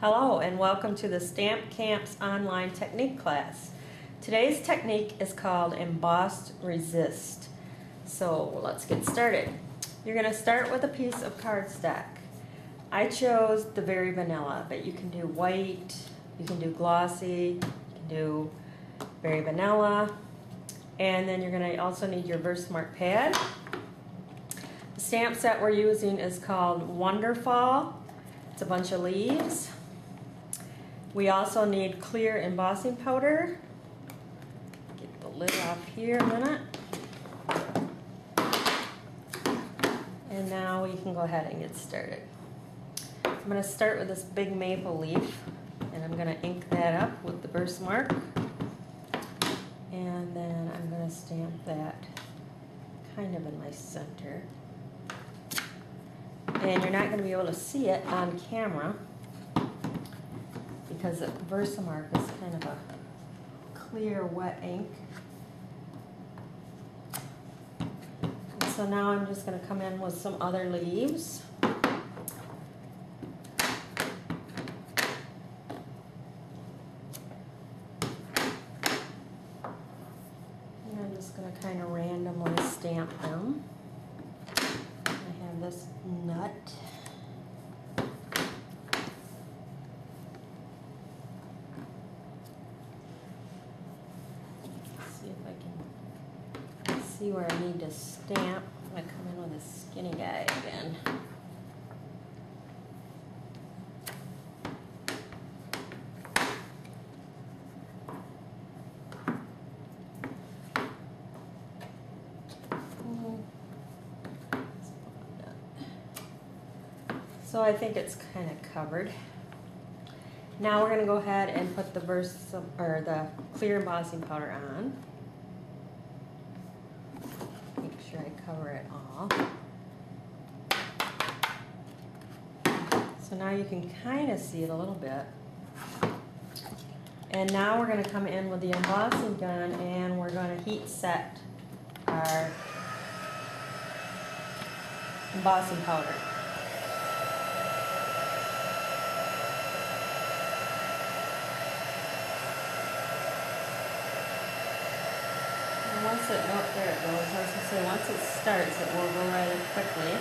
Hello and welcome to the Stamp Camp's online technique class. Today's technique is called Embossed Resist. So let's get started. You're going to start with a piece of cardstock. I chose the very vanilla, but you can do white, you can do glossy, you can do very vanilla, and then you're going to also need your Versamark pad. The stamp set we're using is called Wonderall. It's a bunch of leaves. We also need clear embossing powder. Get the lid off here a minute. And now we can go ahead and get started. I'm going to start with this big maple leaf, and I'm going to ink that up with the Versamark. And then I'm going to stamp that kind of in my center. And you're not going to be able to see it on camera because the Versamark is kind of a clear, wet ink. And so now I'm just going to come in with some other leaves. And I'm just going to kind of randomly stamp them. I have this nut. See if I can see where I need to stamp. I'm going to come in with a skinny guy again. So I think it's kind of covered. Now we're going to go ahead and put the clear embossing powder on. Make sure I cover it all. So now you can kind of see it a little bit. And now we're going to come in with the embossing gun and we're going to heat set our embossing powder. Once it, oh, there it goes. I was going to say, once it starts, it will go rather quickly.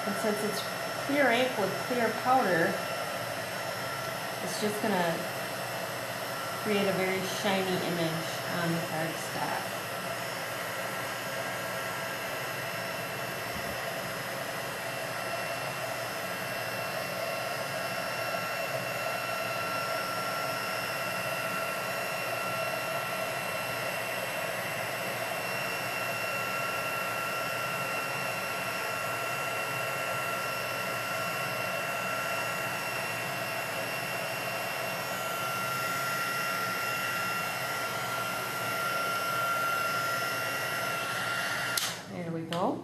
And since it's clear ink with clear powder, it's just going to create a very shiny image on the cardstock. There we go.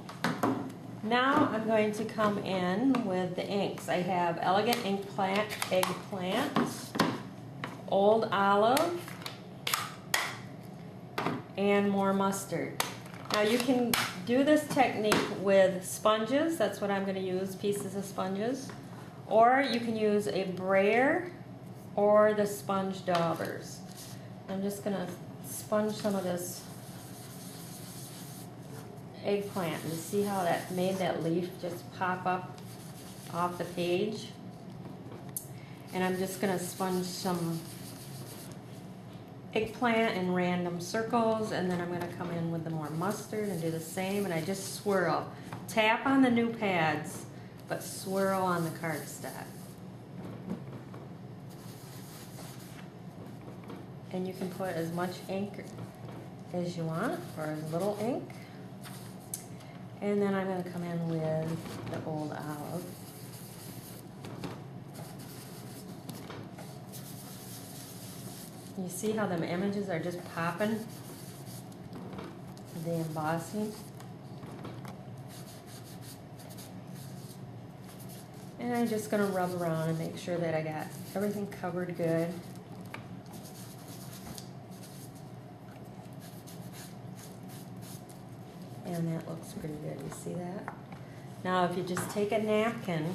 Now I'm going to come in with the inks. I have Elegant Eggplant, Old Olive, and more mustard. Now you can do this technique with sponges. That's what I'm going to use, pieces of sponges. Or you can use a brayer or the sponge daubers. I'm just going to sponge some of this eggplant and see how that made that leaf just pop up off the page. And I'm just going to sponge some eggplant in random circles, and then I'm going to come in with the more mustard and do the same, and I just swirl. Tap on the new pads, but swirl on the cardstock. And you can put as much ink as you want, or as little ink. And then I'm going to come in with the Old Olive. You see how the images are just popping? The embossing. And I'm just going to rub around and make sure that I got everything covered good. And that looks pretty good. You see that? Now if you just take a napkin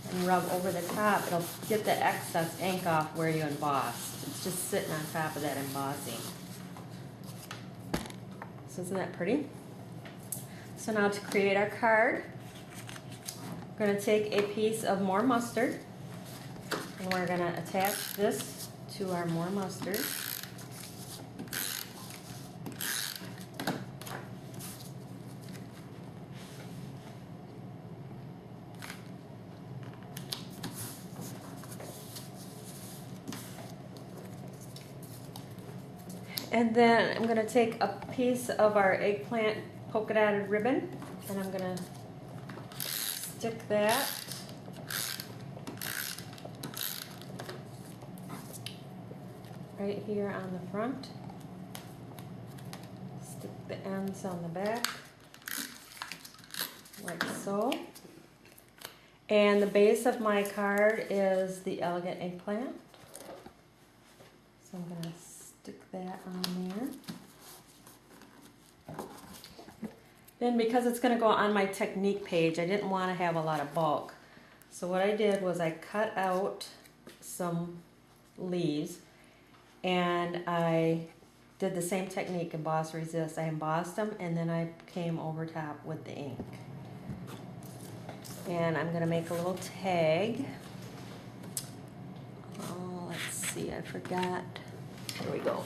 and rub over the top, it'll get the excess ink off where you embossed. It's just sitting on top of that embossing. So isn't that pretty? So now to create our card, we're going to take a piece of more mustard and we're going to attach this to our more mustard. And then I'm going to take a piece of our eggplant polka dotted ribbon and I'm going to stick that right here on the front. Stick the ends on the back like so. And the base of my card is the elegant eggplant. So I'm going to stick that on there. Then because it's going to go on my technique page, I didn't want to have a lot of bulk. So what I did was I cut out some leaves and I did the same technique, Embossed Resist. I embossed them and then I came over top with the ink. And I'm going to make a little tag. Oh, let's see, I forgot. Here we go.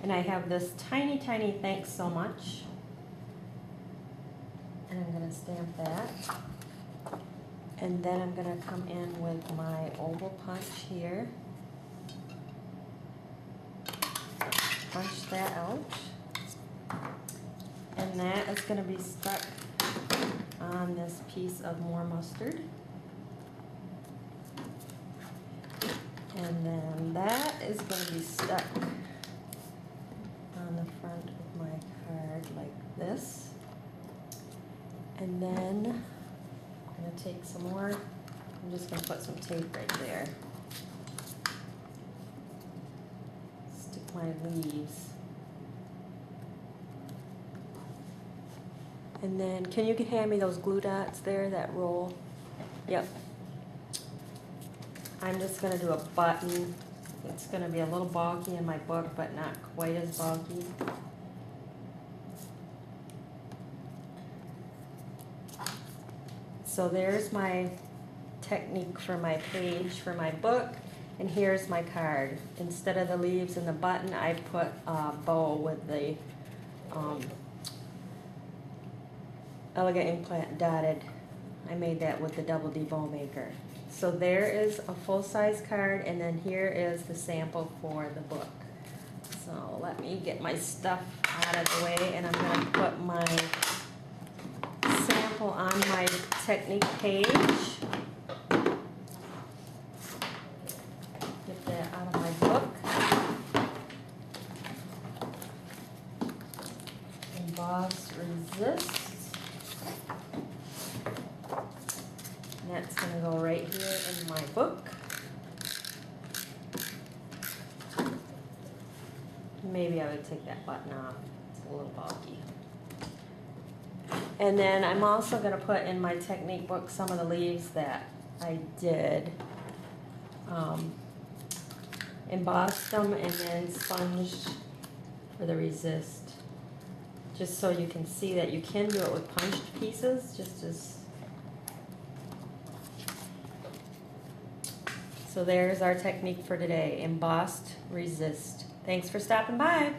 And I have this tiny, tiny thanks so much. And I'm going to stamp that. And then I'm going to come in with my oval punch here. Punch that out. And that is going to be stuck on this piece of more mustard. And then that is going to be stuck on the front of my card like this. And then I'm going to take some more, I'm just going to put some tape right there. Stick my leaves. And then, can you hand me those glue dots there, that roll? Yep. I'm just going to do a button. It's going to be a little bulky in my book, but not quite as bulky. So there's my technique for my page, for my book, and here's my card. Instead of the leaves and the button, I put a bow with the elegant eggplant dotted. I made that with the double D bow maker. So there is a full-size card, and then here is the sample for the book. So let me get my stuff out of the way, and I'm going to put my sample on my technique page. Get that out of my book. Embossed Resist. That's going to go right here in my book. Maybe I would take that button off. It's a little bulky. And then I'm also going to put in my technique book some of the leaves that I did. Embossed them and then sponged for the resist. Just so you can see that you can do it with punched pieces, just as. So there's our technique for today, Embossed Resist. Thanks for stopping by.